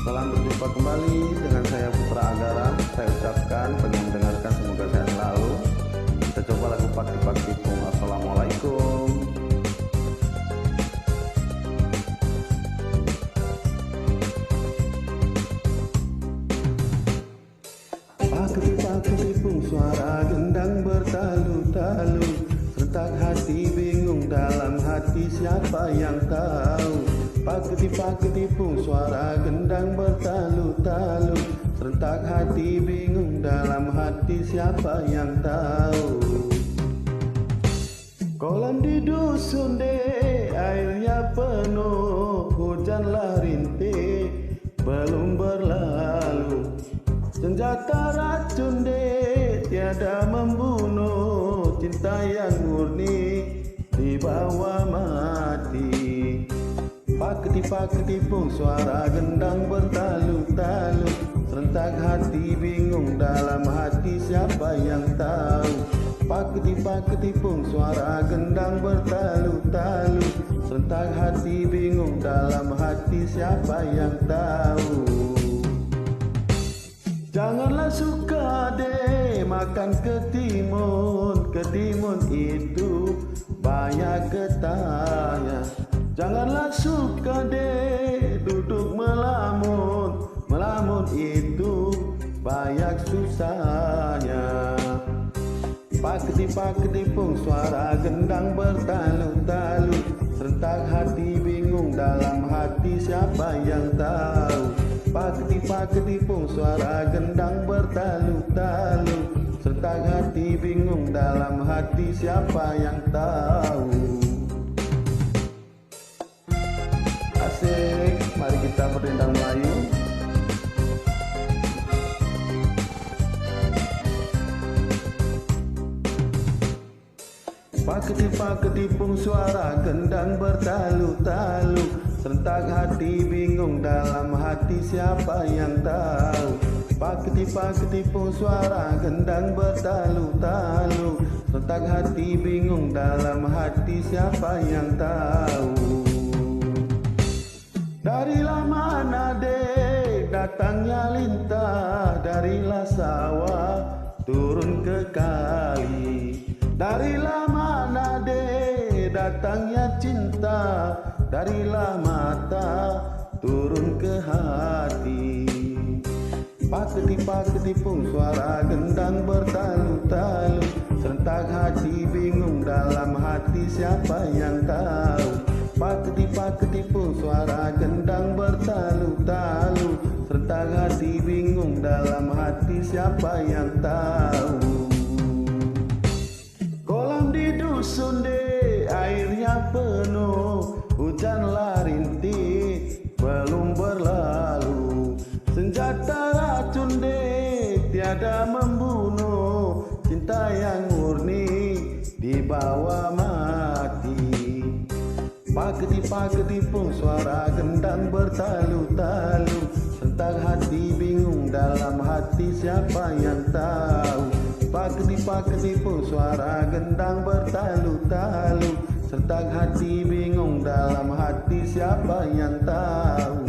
Salam berjumpa kembali dengan saya Putra Agara. Saya ucapkan bagi yang mendengarkan semoga sehat selalu. Kita coba lagu Pak Tipung. Assalamualaikum. Pak Tipung, suara gendang bertalu-talu, serentak hati bingung, dalam hati siapa yang tahu. Pak Tipung, suara gendang bertalu-talu, serentak hati bingung, dalam hati siapa yang tahu. Kolam di dusun deh, airnya penuh, hujanlah rintih, belum berlalu. Senjata racun deh, tiada membunuh, cinta yang murni dibawa mati. Pak Tipung, suara gendang bertalu-talu, serentak hati bingung, dalam hati siapa yang tahu. Pak Tipung, suara gendang bertalu-talu, serentak hati bingung, dalam hati siapa yang tahu. Janganlah suka deh makan ketimun, ketimun itu banyak getahnya. Janganlah suka deh duduk melamun, melamun itu banyak susahnya. Pak Tipung, suara gendang bertalu-talu, serentak hati bingung, dalam hati siapa yang tahu. Pak Tipung, suara gendang bertalu-talu, serentak hati bingung, dalam hati siapa yang tahu. Asik, mari kita berdendang Melayu. Pak Tipung, suara gendang bertalu-talu, serentak hati bingung, dalam hati siapa yang tahu. Pak Tipung, suara gendang bertalu-talu, serentak hati bingung, dalam hati siapa yang tahu. Darilah mana deh datangnya lintah, darilah sawah turun ke kali. Darilah mana deh datangnya cinta, darilah mata turun ke hati. Pak Tipung, suara gendang bertalu-talu, serentak hati bingung, dalam hati siapa yang tahu. Pak Tipung, suara gendang bertalu-talu, serentak hati bingung, dalam hati siapa yang tahu. Kolam di dusun deh, airnya penuh, hujanlah rintih, belum berlalu. Senjata racun deh, tiada membunuh, cinta yang murni dibawa mati. Pak Tipung, suara gendang bertalu-talu, serentak hati bingung, dalam hati siapa yang tahu. Pak Tipung, suara gendang bertalu-talu, serentak hati bingung, dalam hati siapa yang tahu.